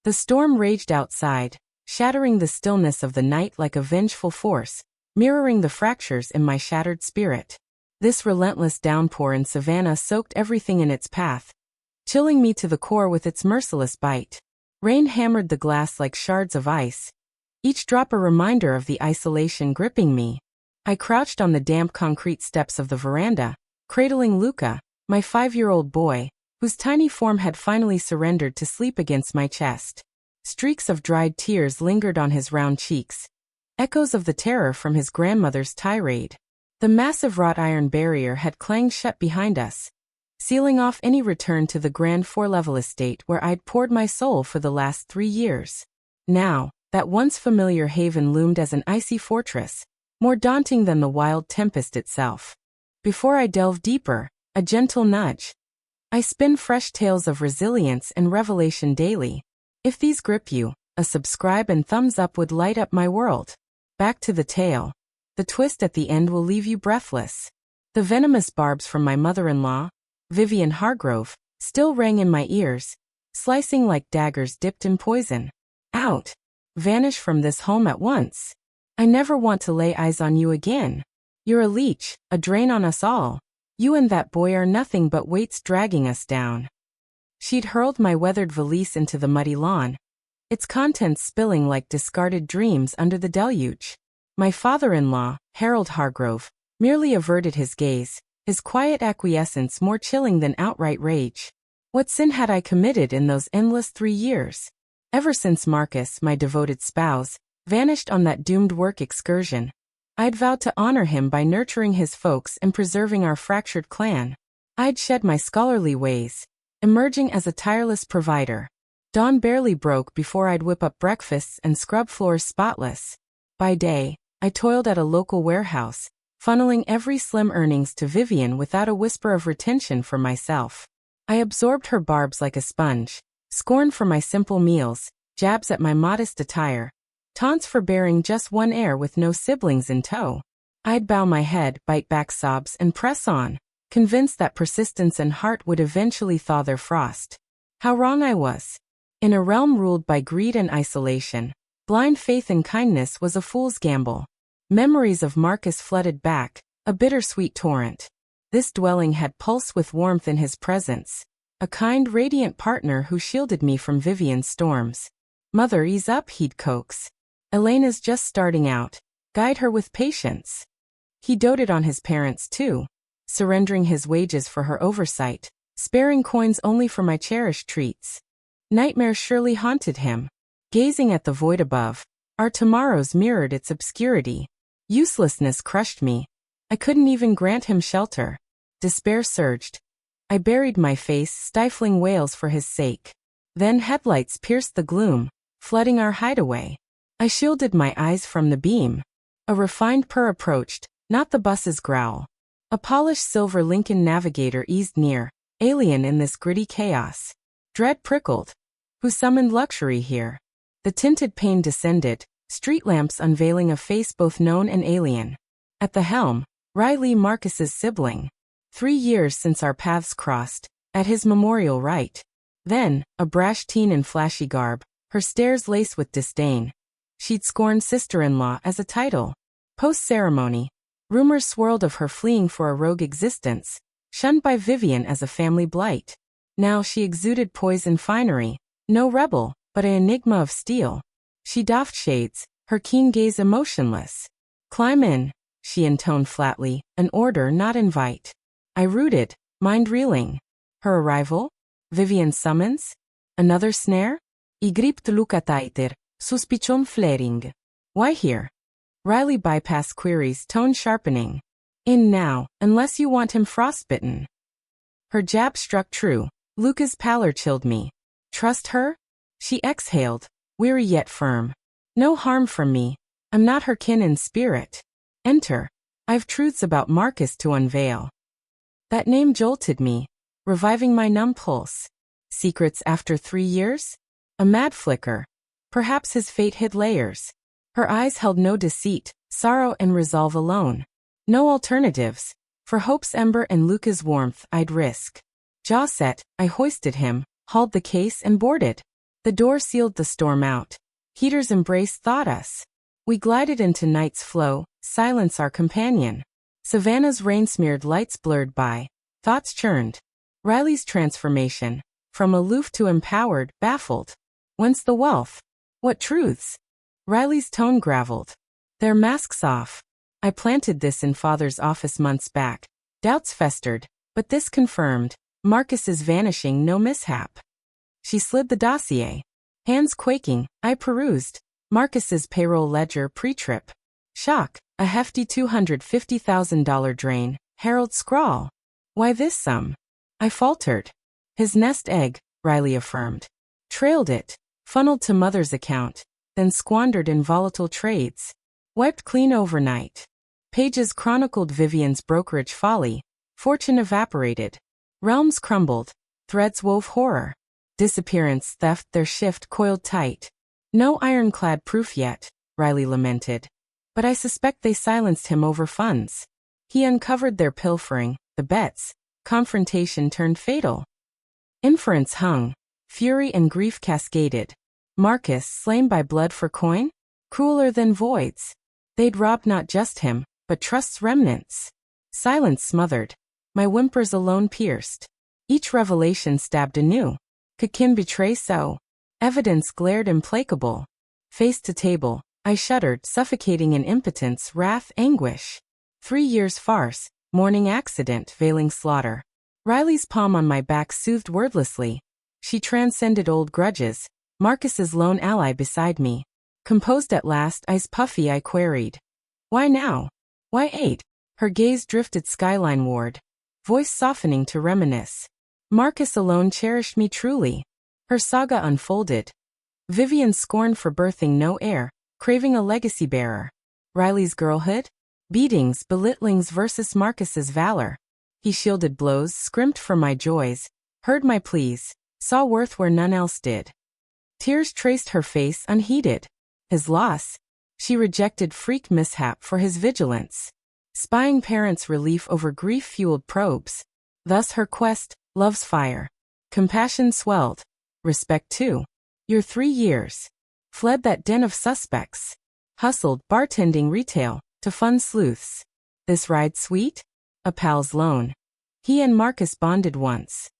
The storm raged outside, shattering the stillness of the night like a vengeful force, mirroring the fractures in my shattered spirit. This relentless downpour in Savannah soaked everything in its path, chilling me to the core with its merciless bite. Rain hammered the glass like shards of ice, each drop a reminder of the isolation gripping me. I crouched on the damp concrete steps of the veranda, cradling Luca, my 5-year-old boy, whose tiny form had finally surrendered to sleep against my chest. Streaks of dried tears lingered on his round cheeks, echoes of the terror from his grandmother's tirade. The massive wrought iron barrier had clanged shut behind us, sealing off any return to the grand 4-level estate where I'd poured my soul for the last 3 years. Now, that once familiar haven loomed as an icy fortress, more daunting than the wild tempest itself. Before I delve deeper, a gentle nudge. I spin fresh tales of resilience and revelation daily. If these grip you, a subscribe and thumbs up would light up my world. Back to the tale. The twist at the end will leave you breathless. The venomous barbs from my mother-in-law, Vivian Hargrove, still rang in my ears, slicing like daggers dipped in poison. Out! Vanish from this home at once. I never want to lay eyes on you again. You're a leech, a drain on us all. You and that boy are nothing but weights dragging us down. She'd hurled my weathered valise into the muddy lawn, its contents spilling like discarded dreams under the deluge. My father-in-law, Harold Hargrove, merely averted his gaze, his quiet acquiescence more chilling than outright rage. What sin had I committed in those endless 3 years? Ever since Marcus, my devoted spouse, vanished on that doomed work excursion, I'd vowed to honor him by nurturing his folks and preserving our fractured clan. I'd shed my scholarly ways, emerging as a tireless provider. Dawn barely broke before I'd whip up breakfasts and scrub floors spotless. By day, I toiled at a local warehouse, funneling every slim earnings to Vivian without a whisper of retention for myself. I absorbed her barbs like a sponge, scorn for my simple meals, jabs at my modest attire, taunts for bearing just one heir with no siblings in tow. I'd bow my head, bite back sobs, and press on, convinced that persistence and heart would eventually thaw their frost. How wrong I was. In a realm ruled by greed and isolation, blind faith in kindness was a fool's gamble. Memories of Marcus flooded back, a bittersweet torrent. This dwelling had pulsed with warmth in his presence, a kind, radiant partner who shielded me from Vivian's storms. Mother, ease up, he'd coax. Elena's just starting out. Guide her with patience. He doted on his parents too, surrendering his wages for her oversight, sparing coins only for my cherished treats. Nightmares surely haunted him. Gazing at the void above, our tomorrows mirrored its obscurity. Uselessness crushed me. I couldn't even grant him shelter. Despair surged. I buried my face, stifling wails for his sake. Then headlights pierced the gloom, flooding our hideaway. I shielded my eyes from the beam. A refined purr approached, not the bus's growl. A polished silver Lincoln Navigator eased near, alien in this gritty chaos. Dread prickled. Who summoned luxury here? The tinted pane descended, street lamps unveiling a face both known and alien. At the helm, Riley, Marcus's sibling. 3 years since our paths crossed, at his memorial rite. Then, a brash teen in flashy garb, her stares laced with disdain. She'd scorned sister-in-law as a title. Post-ceremony, rumors swirled of her fleeing for a rogue existence, shunned by Vivian as a family blight. Now she exuded poise and finery, no rebel, but an enigma of steel. She doffed shades, her keen gaze emotionless. Climb in, she intoned flatly, an order, not invite. I rooted, mind reeling. Her arrival? Vivian's summons? Another snare? Igript Luca Taiter, suspicion flaring. Why here? Riley bypassed queries, tone sharpening. In now, unless you want him frostbitten. Her jab struck true. Luca's pallor chilled me. Trust her? She exhaled, weary yet firm. No harm from me. I'm not her kin in spirit. Enter. I've truths about Marcus to unveil. That name jolted me, reviving my numb pulse. Secrets after 3 years? A mad flicker. Perhaps his fate hid layers. Her eyes held no deceit, sorrow and resolve alone. No alternatives. For hope's ember and Luca's warmth I'd risk. Jaw set, I hoisted him, hauled the case and boarded. The door sealed the storm out. Heater's embrace thawed us. We glided into night's flow, silence our companion. Savannah's rain-smeared lights blurred by. Thoughts churned. Riley's transformation. From aloof to empowered, baffled. Whence the wealth? What truths? Riley's tone graveled. Their masks off. I planted this in Father's office months back. Doubts festered, but this confirmed. Marcus's vanishing, no mishap. She slid the dossier. Hands quaking, I perused. Marcus's payroll ledger pre-trip. Shock, a hefty $250,000 drain. Harold scrawl. Why this sum? I faltered. His nest egg, Riley affirmed. Trailed it. Funneled to mother's account. Then squandered in volatile trades. Wiped clean overnight. Pages chronicled Vivian's brokerage folly. Fortune evaporated. Realms crumbled. Threads wove horror. Disappearance, theft, their shift coiled tight. No ironclad proof yet, Riley lamented. But I suspect they silenced him over funds. He uncovered their pilfering, the bets. Confrontation turned fatal. Inference hung. Fury and grief cascaded. Marcus slain by blood for coin? Crueler than voids. They'd robbed not just him, but trust's remnants. Silence smothered. My whimpers alone pierced. Each revelation stabbed anew. Could Kim betray so? Evidence glared implacable. Face to table, I shuddered, suffocating in impotence, wrath, anguish. 3 years farce, morning accident, veiling slaughter. Riley's palm on my back soothed wordlessly. She transcended old grudges. Marcus's lone ally beside me. Composed at last, eyes puffy, I queried. Why now? Why 8? Her gaze drifted skyline-ward. Voice softening to reminisce. Marcus alone cherished me truly. Her saga unfolded. Vivian's scorn for birthing no heir, craving a legacy bearer. Riley's girlhood? Beatings, belittlings versus Marcus's valor. He shielded blows, scrimped for my joys, heard my pleas, saw worth where none else did. Tears traced her face unheeded. His loss? She rejected freak mishap for his vigilance. Spying parents' relief over grief-fueled probes. Thus her quest, love's fire. Compassion swelled. Respect too. Your 3 years. Fled that den of suspects. Hustled, bartending retail, to fund sleuths. This ride sweet? A pal's loan. He and Marcus bonded once.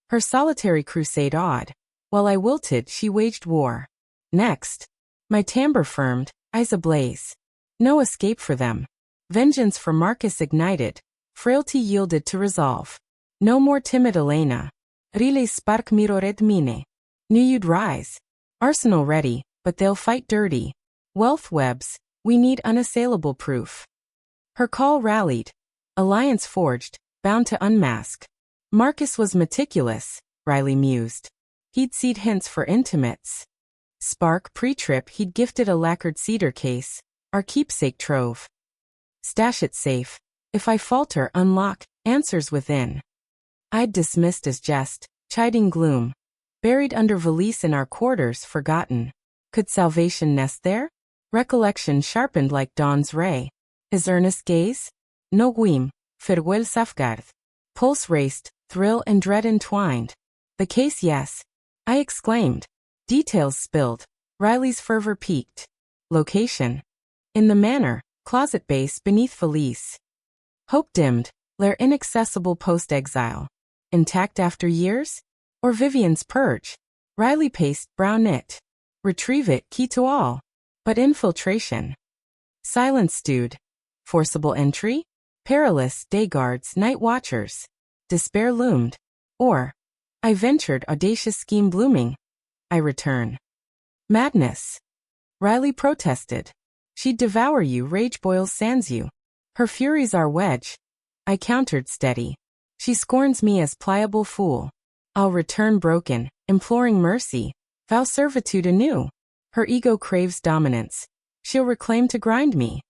Her solitary crusade awed. While I wilted, she waged war. Next. My timbre firmed, eyes ablaze. No escape for them. Vengeance for Marcus ignited. Frailty yielded to resolve. No more timid Elena. Rile spark mirored mine. Knew you'd rise. Arsenal ready, but they'll fight dirty. Wealth webs, we need unassailable proof. Her call rallied. Alliance forged, bound to unmask. Marcus was meticulous, Riley mused. He'd seed hints for intimates. Spark pre-trip he'd gifted a lacquered cedar case, our keepsake trove. Stash it safe. If I falter, unlock, answers within. I'd dismissed as jest, chiding gloom. Buried under valise in our quarters, forgotten. Could salvation nest there? Recollection sharpened like dawn's ray. His earnest gaze? No guim, farewell safeguard. Pulse raced, thrill and dread entwined. The case, yes. I exclaimed. Details spilled. Riley's fervor peaked. Location. In the manor, closet base beneath valise. Hope dimmed, lair inaccessible post-exile. Intact after years? Or Vivian's purge? Riley paced, brow knit. Retrieve it, key to all. But infiltration. Silence stewed. Forcible entry? Perilous, day guards, night watchers. Despair loomed. Or, I ventured, audacious scheme blooming. I return. Madness. Riley protested. She'd devour you, rage boils sands you. Her fury's our wedge. I countered steady. She scorns me as pliable fool. I'll return broken, imploring mercy. Vow servitude anew. Her ego craves dominance. She'll reclaim to grind me.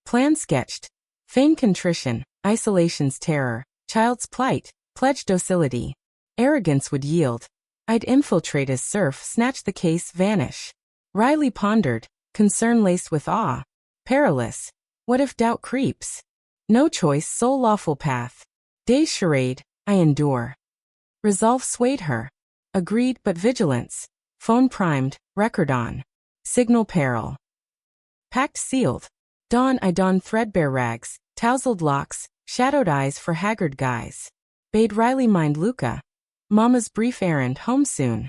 Plan sketched. Feigned contrition, isolation's terror, child's plight, pledged docility. Arrogance would yield. I'd infiltrate as serf, snatch the case, vanish. Riley pondered, concern laced with awe. Perilous. What if doubt creeps? No choice, sole lawful path. Day's charade, I endure. Resolve swayed her. Agreed, but vigilance. Phone primed, record on. Signal peril. Packed sealed. Dawn I donned threadbare rags, tousled locks, shadowed eyes for haggard guys. Bade Riley mind Luca. Mama's brief errand home soon.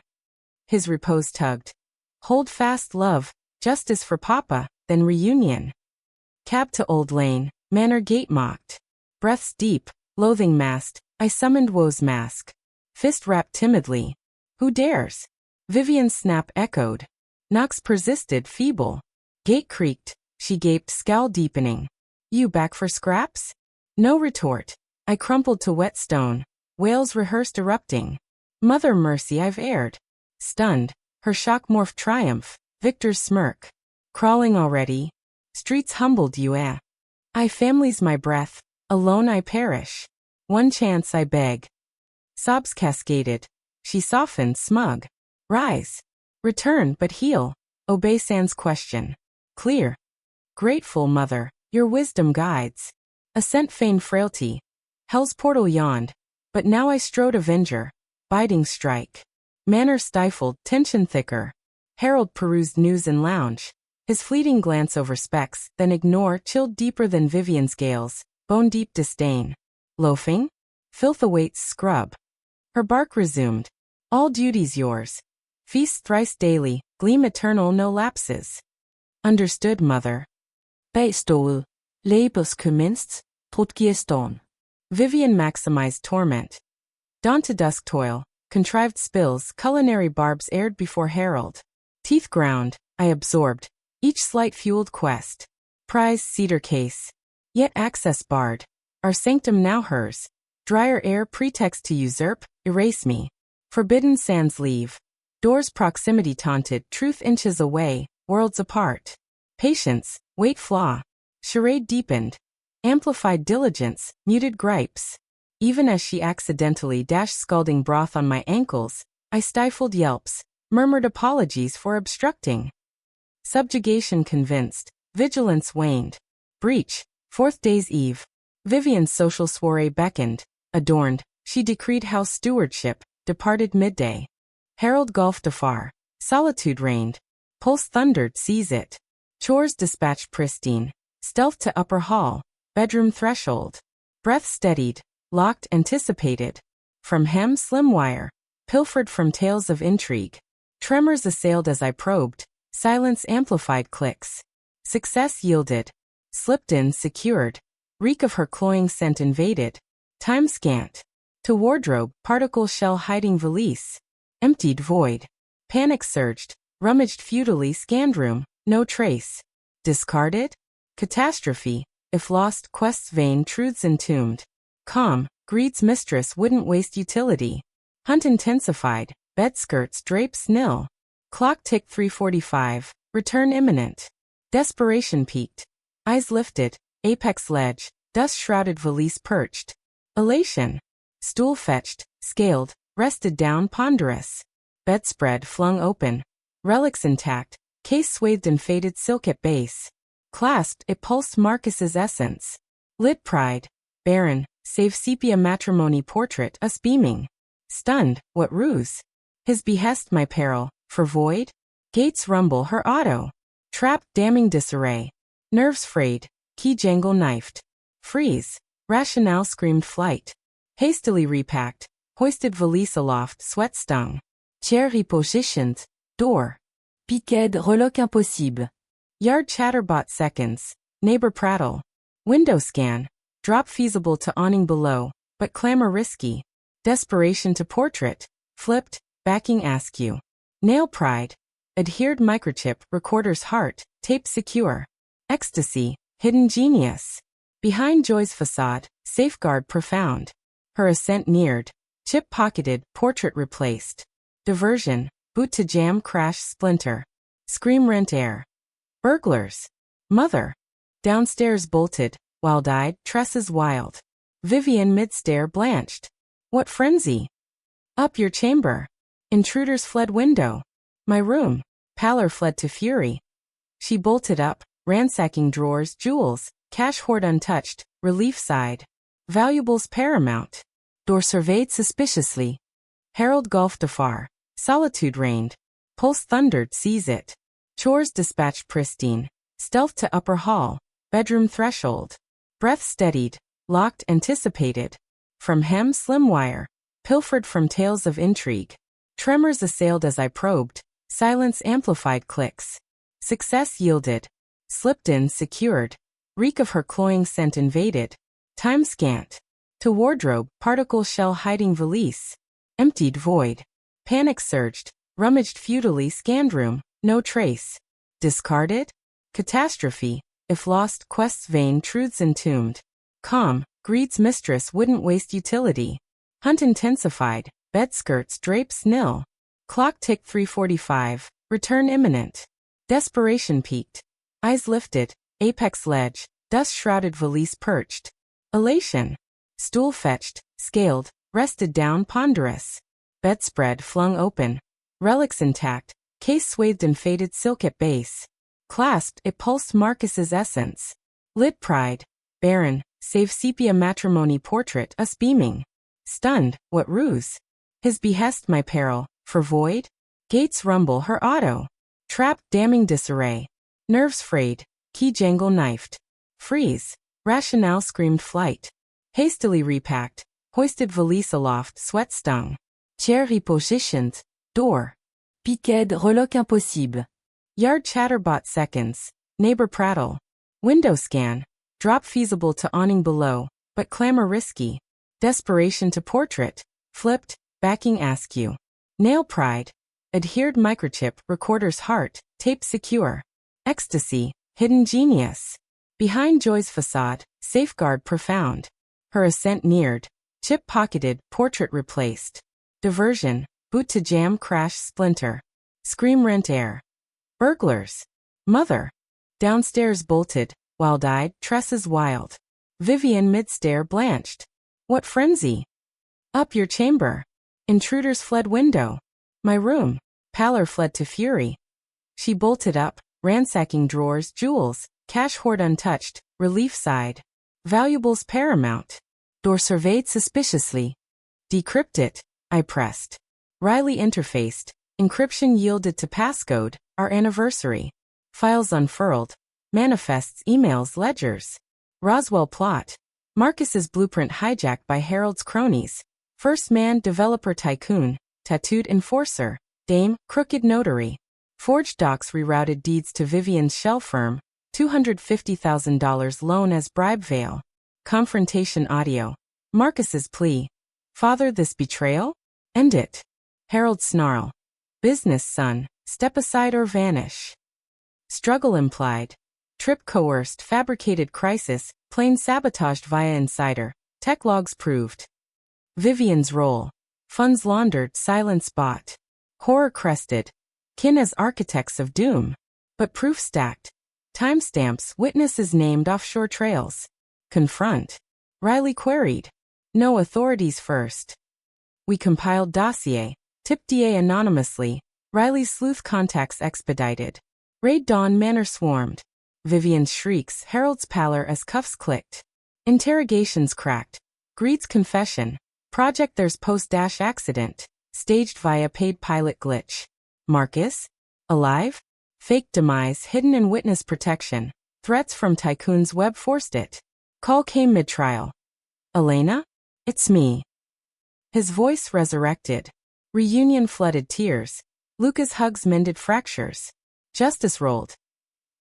His repose tugged. Hold fast love, justice for Papa, then reunion. Cab to Old Lane, Manor Gate mocked. Breaths deep, loathing masked, I summoned woe's mask. Fist rapped timidly. Who dares? Vivian's snap echoed. Knocks persisted feeble. Gate creaked, she gaped scowl deepening. You back for scraps? No retort. I crumpled to wet stone. Wails rehearsed erupting. Mother mercy I've erred. Stunned, her shock morphed triumph, Victor's smirk. Crawling already? Streets humbled you I family's my breath, alone I perish. One chance I beg. Sobs cascaded. She softened smug. Rise. Return but heal. Obey sans question. Clear. Grateful mother, your wisdom guides. Assent feigned frailty. Hell's portal yawned. But now I strode avenger. Biting strike. Manner stifled, tension thicker. Harold perused news and lounge. His fleeting glance over specs, then ignore chilled deeper than Vivian's gales, bone-deep disdain. Loafing? Filth awaits scrub. Her bark resumed. All duties yours. Feast thrice daily, gleam eternal no lapses. Understood mother. Bijstol. Labors commenced, tot gestaan. Vivian maximized torment. Dawn to dusk toil, contrived spills, culinary barbs aired before Harold. Teeth ground, I absorbed. Each slight fueled quest. Prize cedar case. Yet access barred. Our sanctum now hers. Drier air pretext to usurp, erase me. Forbidden sands leave. Doors proximity taunted, truth inches away, worlds apart. Patience, wait flaw. Charade deepened. Amplified diligence, muted gripes. Even as she accidentally dashed scalding broth on my ankles, I stifled yelps, murmured apologies for obstructing. Subjugation convinced, vigilance waned. Breach, fourth day's eve. Vivian's social soiree beckoned, adorned, she decreed house stewardship, departed midday. Harold gulfed afar, solitude reigned. Pulse thundered, seize it. Chores dispatched pristine, stealth to upper hall, bedroom threshold. Breath steadied, locked anticipated. From hem slim wire, pilfered from tales of intrigue. Tremors assailed as I probed, silence amplified clicks. Success yielded. Slipped in secured. Reek of her cloying scent invaded. Time scant. To wardrobe, particle shell hiding valise. Emptied void. Panic surged. Rummaged futilely scanned room, no trace. Discarded? Catastrophe. If lost, quest's vain truths entombed. Calm, greed's mistress wouldn't waste utility. Hunt intensified, bed skirts drapes nil. Clock ticked 3:45, return imminent. Desperation peaked. Eyes lifted, apex ledge, dust-shrouded valise perched. Elation. Stool fetched, scaled, rested down ponderous. Bedspread flung open. Relics intact, case swathed in faded silk at base. Clasped, it pulsed Marcus's essence. Lit pride. Barren, save sepia matrimony portrait, us beaming. Stunned, what ruse? His behest my peril, for void? Gates rumble her auto. Trapped, damning disarray. Nerves frayed, key jangle knifed. Freeze. Rationale screamed flight. Hastily repacked, hoisted valise aloft, sweat stung. Chair repositioned. Door. Piqued, reloc impossible. Yard chatterbot seconds. Neighbor prattle. Window scan. Drop feasible to awning below, but clamor risky. Desperation to portrait. Flipped, backing askew. Nail pride. Adhered microchip, recorder's heart, tape secure. Ecstasy, hidden genius. Behind joy's facade, safeguard profound. Her ascent neared. Chip pocketed, portrait replaced. Diversion, boot to jam crash splinter. Scream rent air. Burglars. Mother. Downstairs bolted, wild-eyed, tresses wild. Vivian mid-stare blanched. What frenzy? Up your chamber. Intruders fled window. My room. Pallor fled to fury. She bolted up, ransacking drawers, jewels, cash hoard untouched, relief sighed. Valuables paramount. Door surveyed suspiciously. Harold gulfed afar. Solitude reigned. Pulse thundered, seize it. Chores dispatched pristine. Stealth to upper hall. Bedroom threshold. Breath steadied. Locked, anticipated. From hem, slim wire. Pilfered from tales of intrigue. Tremors assailed as I probed. Silence amplified clicks. Success yielded. Slipped in, secured. Reek of her cloying scent invaded. Time scant. To wardrobe, particle shell hiding valise. Emptied, void. Panic surged. Rummaged futilely, scanned room. No trace. Discarded? Catastrophe. If lost, quest's vain, truths entombed. Calm. Greed's mistress wouldn't waste utility. Hunt intensified. Bed skirts, drapes nil. Clock ticked 3:45. Return imminent. Desperation peaked. Eyes lifted. Apex ledge. Dust-shrouded valise perched. Elation. Stool fetched. Scaled. Rested down, ponderous. Bedspread flung open. Relics intact. Case swathed in faded silk at base. Clasped, it pulsed Marcus's essence. Lit pride. Barren. Save sepia matrimony portrait, us beaming. Stunned, what ruse? His behest, my peril. For void? Gates rumble, her auto. Trapped, damning disarray. Nerves frayed. Key jangle knifed. Freeze. Rationale screamed flight. Hastily repacked. Hoisted valise aloft, sweat stung. Chair repositioned. Door. Piqued, reloc impossible. Yard chatter bought seconds. Neighbor prattle. Window scan. Drop feasible to awning below, but clamor risky. Desperation to portrait. Flipped, backing askew. Nail pride. Adhered microchip, recorder's heart, tape secure. Ecstasy, hidden genius. Behind joy's facade, safeguard profound. Her ascent neared. Chip pocketed, portrait replaced. Diversion, boot to jam, crash, splinter. Scream rent air. Burglars. Mother. Downstairs bolted. Wild-eyed, tresses wild. Vivian mid-stare blanched. What frenzy? Up your chamber. Intruders fled window. My room. Pallor fled to fury. She bolted up, ransacking drawers, jewels, cash hoard untouched, relief sighed. Valuables paramount. Door surveyed suspiciously. Decrypt it, I pressed. Riley interfaced. Encryption yielded to passcode, our anniversary. Files unfurled. Manifests, emails, ledgers. Roswell plot. Marcus's blueprint hijacked by Harold's cronies. First man, developer tycoon. Tattooed enforcer. Dame, crooked notary. Forged docs rerouted deeds to Vivian's shell firm. $250,000 loan as bribe veil. Confrontation audio. Marcus's plea. Father, this betrayal? End it. Harold snarl. Business son, step aside or vanish. Struggle implied. Trip coerced, fabricated crisis, plane sabotaged via insider. Tech logs proved. Vivian's role. Funds laundered, silence bought. Horror crested. Kin as architects of doom. But proof stacked. Timestamps, witnesses named offshore trails. Confront. Riley queried. No authorities first. We compiled dossier. Tipped DA anonymously. Riley's sleuth contacts expedited. Raid dawn, manor swarmed. Vivian's shrieks, Harold's pallor as cuffs clicked. Interrogations cracked. Greed's confession. Project there's post-accident. Staged via paid pilot glitch. Marcus? Alive? Fake demise hidden in witness protection. Threats from tycoon's web forced it. Call came mid-trial. Elena? It's me. His voice resurrected. Reunion flooded tears. Lucas hugs mended fractures. Justice rolled.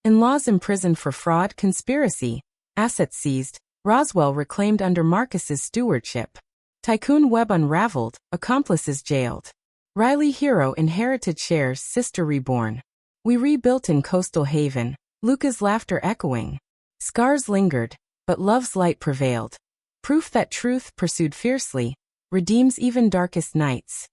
In-laws imprisoned for fraud, conspiracy. Assets seized. Roswell reclaimed under Marcus's stewardship. Tycoon web unraveled. Accomplices jailed. Riley hero inherited shares, sister reborn. We rebuilt in coastal haven. Lucas laughter echoing. Scars lingered, but love's light prevailed. Proof that truth, pursued fiercely, redeems even darkest nights.